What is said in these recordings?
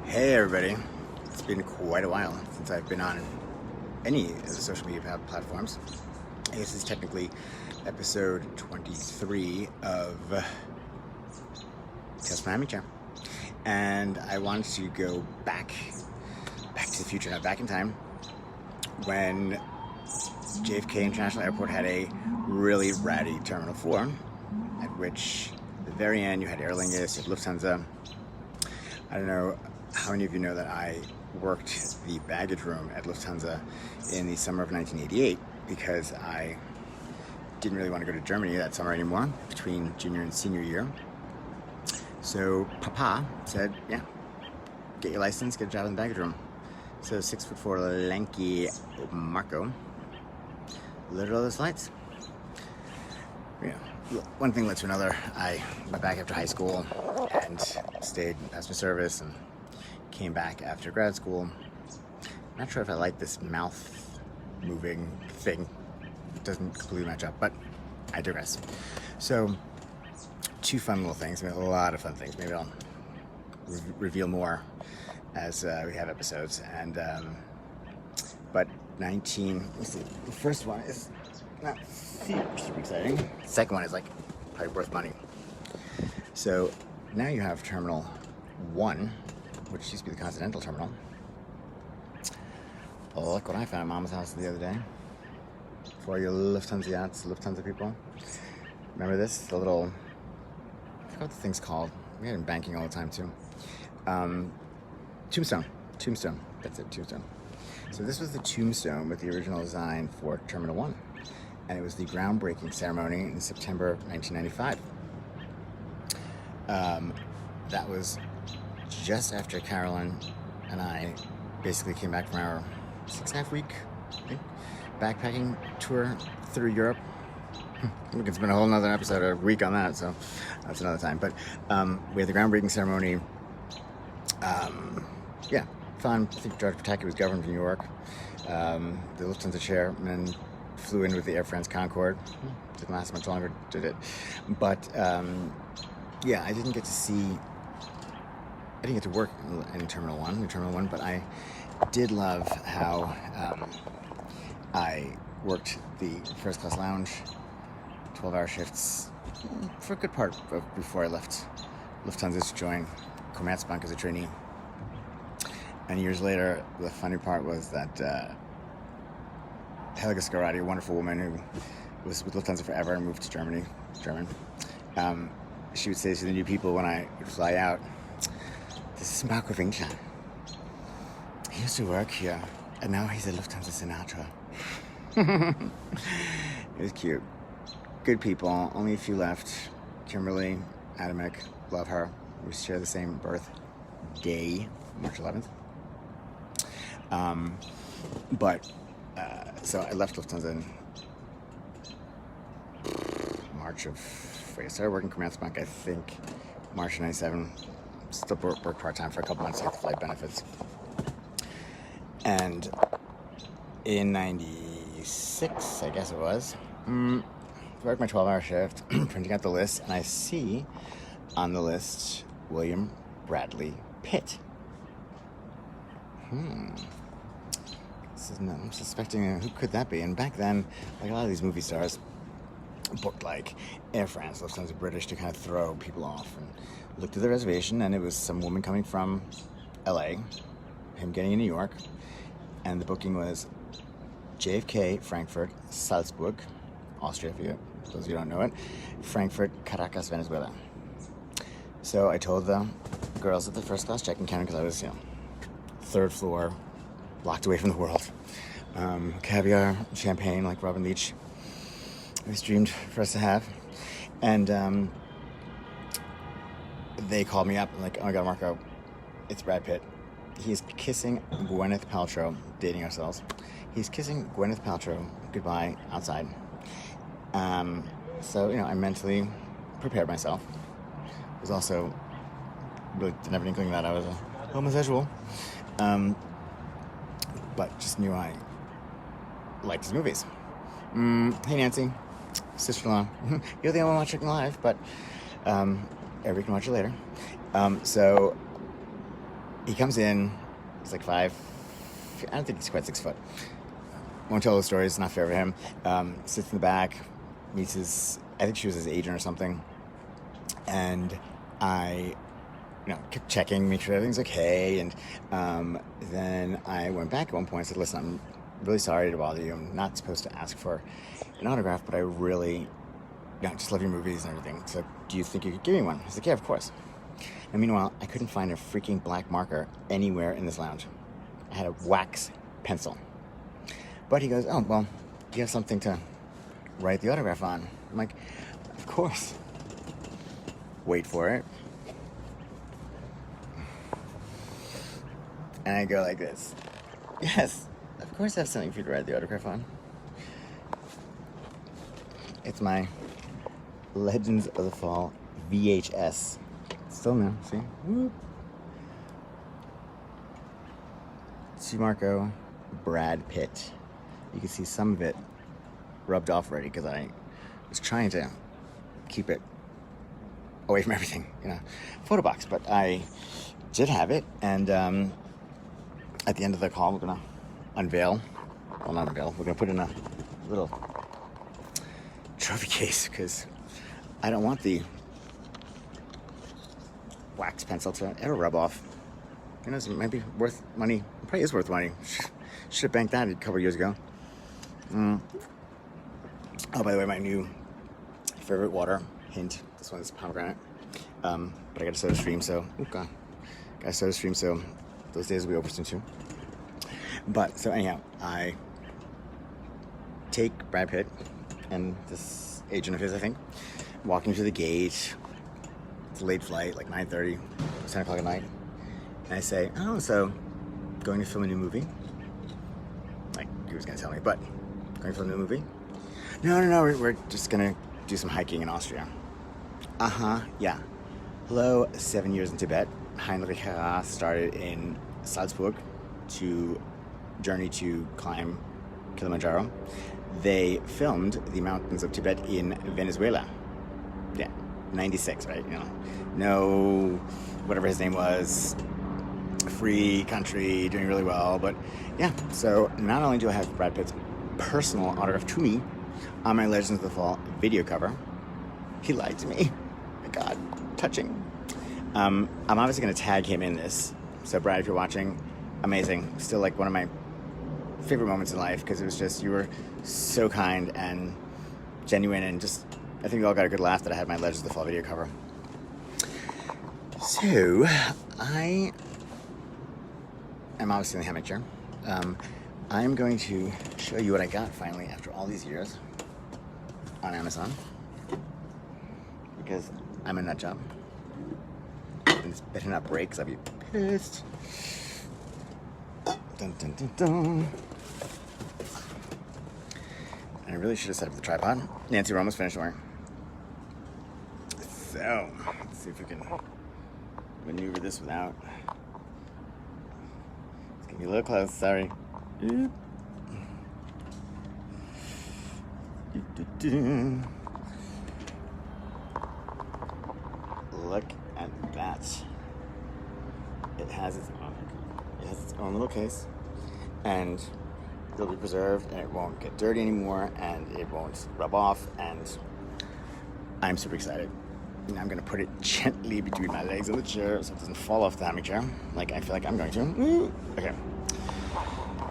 Hey everybody, it's been quite a while since I've been on any of the social media platforms. This is technically episode 23 of Tales from Miami Chair. And I wanted to go back to the future, not back in time, when JFK International Airport had a really ratty Terminal 4, at which at the very end you had Aer Lingus, you had Lufthansa. I don't know how many of you know that I worked the baggage room at Lufthansa in the summer of 1988 because I didn't really want to go to Germany that summer anymore between junior and senior year. So Papa said, yeah, get your license, get a job in the baggage room. So 6'4" lanky Marco loaded all those flights. You know, one thing led to another. I went back after high school and stayed in passenger service and came back after grad school. I'm not sure if I like this mouth moving thing. It doesn't completely match up, but I digress. So, two fun little things. I mean, a lot of fun things. Maybe I'll reveal more as we have episodes. And but the first one is not super exciting. The second one is like probably worth money. So now you have Terminal 1, which used to be the Continental Terminal. Oh, look what I found at Mama's house the other day. For your Lufthansa people. Remember this? The little, I forgot what the thing's called. We had it in banking all the time too. Tombstone. That's it, Tombstone. So this was the tombstone with the original design for Terminal 1. And it was the groundbreaking ceremony in September 1995. That was just after Carolyn and I basically came back from our 6.5 week backpacking tour through Europe. We can spend a whole nother episode, a week on that, so that's another time. But we had the groundbreaking ceremony. Yeah, fun. I think George Pataki was governor of New York. The Lufthansa chairman flew in with the Air France Concorde. Didn't last much longer, did it? But yeah, I didn't get to work in Terminal 1, but I did love how I worked the first class lounge, 12-hour shifts for a good part before I left Lufthansa to join Commerzbank as a trainee. And years later, the funny part was that Helga Scarati, a wonderful woman who was with Lufthansa forever and moved to Germany, she would say to the new people when I would fly out, "This is Marco Winkler. He used to work here, and now he's a Lufthansa senator." It was cute. Good people, only a few left. Kimberly, Adamek, love her. We share the same birthday, March 11th. So I left Lufthansa in I started working Commerzbank, I think, March of 97. Still worked part-time for a couple months to get the flight benefits. And in 96, I guess it was, I worked my 12-hour shift, printing out the list, and I see on the list William Bradley Pitt. I'm suspecting who could that be? And back then, like a lot of these movie stars booked like Air France, Lufthansa British to kind of throw people off, and looked at the reservation, and it was some woman coming from LA, him getting in New York, and the booking was JFK, Frankfurt, Salzburg, Austria, for those of you who don't know it, Frankfurt, Caracas, Venezuela. So I told the girls at the first class check-in counter, because I was, third floor, locked away from the world. Caviar, champagne, like Robin Leach always dreamed for us to have. And they called me up, like, "Oh my God, Marco, it's Brad Pitt. He's kissing Gwyneth Paltrow, dating ourselves. He's kissing Gwyneth Paltrow goodbye outside." So, I mentally prepared myself. I was also really didn't have an inkling that I was a homosexual. But just knew I liked his movies. Hey, Nancy, sister-in-law. You're the only one watching live, but everybody can watch it later. So he comes in. He's like 5. I don't think he's quite 6 foot. Won't tell the story. It's not fair for him. Sits in the back. Meets his. I think she was his agent or something. And I, kept checking, make sure everything's okay. And then I went back at one point and said, "Listen, I'm really sorry to bother you. I'm not supposed to ask for an autograph, but I really, just love your movies and everything. So do you think you could give me one?" He's like, "Yeah, of course." And meanwhile, I couldn't find a freaking black marker anywhere in this lounge. I had a wax pencil. But he goes, "Oh, well, do you have something to write the autograph on?" I'm like, "Of course." Wait for it. And I go like this. "Yes, of course I have something for you to write the autograph on. It's my Legends of the Fall VHS. Still now, see? Whoop. C. Marco, Brad Pitt. You can see some of it rubbed off already because I was trying to keep it away from everything, photo box. But I did have it, and at the end of the call, we're gonna unveil. Well, not unveil. We're gonna put in a little trophy case because I don't want the wax pencil to ever rub off. It might be worth money. It probably is worth money. Should have banked that a couple of years ago. Oh, by the way, my new favorite water, hint, this one's pomegranate. But I got a soda stream, so, got a soda stream, so those days will be over soon too. But, so anyhow, I take Brad Pitt and this agent of his, I think, walking to the gate. It's a late flight, like 9:30, 10 o'clock at night. And I say, "Oh, so going to film a new movie?" Like he was going to tell me, but going to film a new movie? No, we're just going to do some hiking in Austria. Yeah. Hello, 7 years in Tibet. Heinrich Herrera started in Salzburg to journey to climb Kilimanjaro. They filmed the mountains of Tibet in Venezuela. Yeah, 96, right? No, whatever his name was, free country, doing really well. But yeah, so not only do I have Brad Pitt's personal autograph to me on my Legends of the Fall video cover, he lied to me. My God, touching. I'm obviously going to tag him in this. So Brad, if you're watching, amazing. Still like one of my favorite moments in life because it was just, you were so kind and genuine, and just, I think we all got a good laugh that I had my Legends of the Fall video cover. So, I am obviously in the hammock chair. I'm going to show you what I got finally after all these years on Amazon, because I'm a nut job. And this better not break because I'll be pissed. Dun, dun, dun, dun. And I really should have set up the tripod. Nancy, we're almost finished, don't worry. So, let's see if we can maneuver this without. It's gonna be a little close, sorry. Look at that. It has its own little case, and it'll be preserved, and it won't get dirty anymore, and it won't rub off, and I'm super excited. And I'm gonna put it gently between my legs of the chair so it doesn't fall off the hammock chair, like I feel like I'm going to. Okay.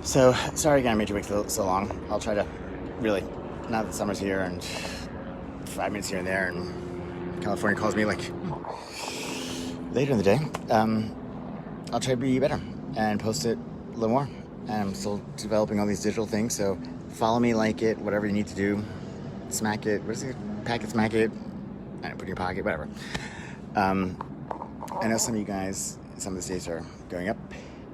So, sorry again I made you wait so long. I'll try to really, now that summer's here and 5 minutes here and there, and California calls me like later in the day, I'll try to be better and post it a little more. And I'm still developing all these digital things, so follow me, like it, whatever you need to do. Smack it, what is it? Pack it, smack it. I don't put it in your pocket, whatever. I know some of you guys, some of the states are going up.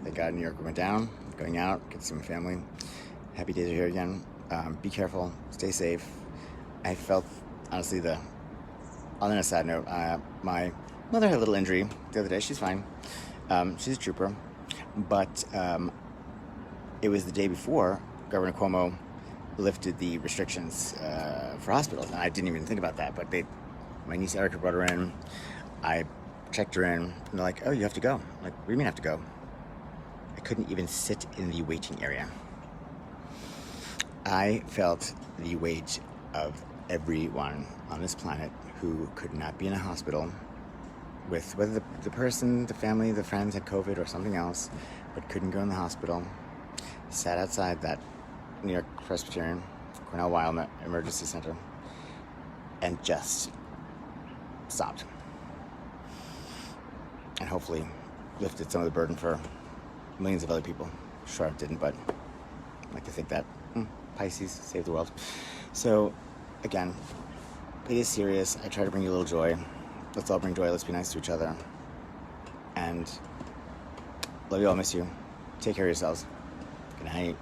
Thank God New York went down. Going out, get to see my family. Happy days are here again. Be careful, stay safe. I felt, honestly, on a sad note, my mother had a little injury the other day. She's fine. She's a trooper. But it was the day before Governor Cuomo lifted the restrictions for hospitals. And I didn't even think about that, but my niece Erica brought her in. I checked her in, and they're like, oh, you have to go. I'm like, what do you mean I have to go? I couldn't even sit in the waiting area. I felt the weight of everyone on this planet who could not be in a hospital with, whether the person, the family, the friends had COVID or something else, but couldn't go in the hospital, sat outside that New York Presbyterian, Cornell Weill Emergency Center, and just sobbed. And hopefully lifted some of the burden for millions of other people. Sure, it didn't, but I like to think that Pisces saved the world. So, again, it is serious. I try to bring you a little joy. Let's all bring joy. Let's be nice to each other. And love you all. Miss you. Take care of yourselves. Good night.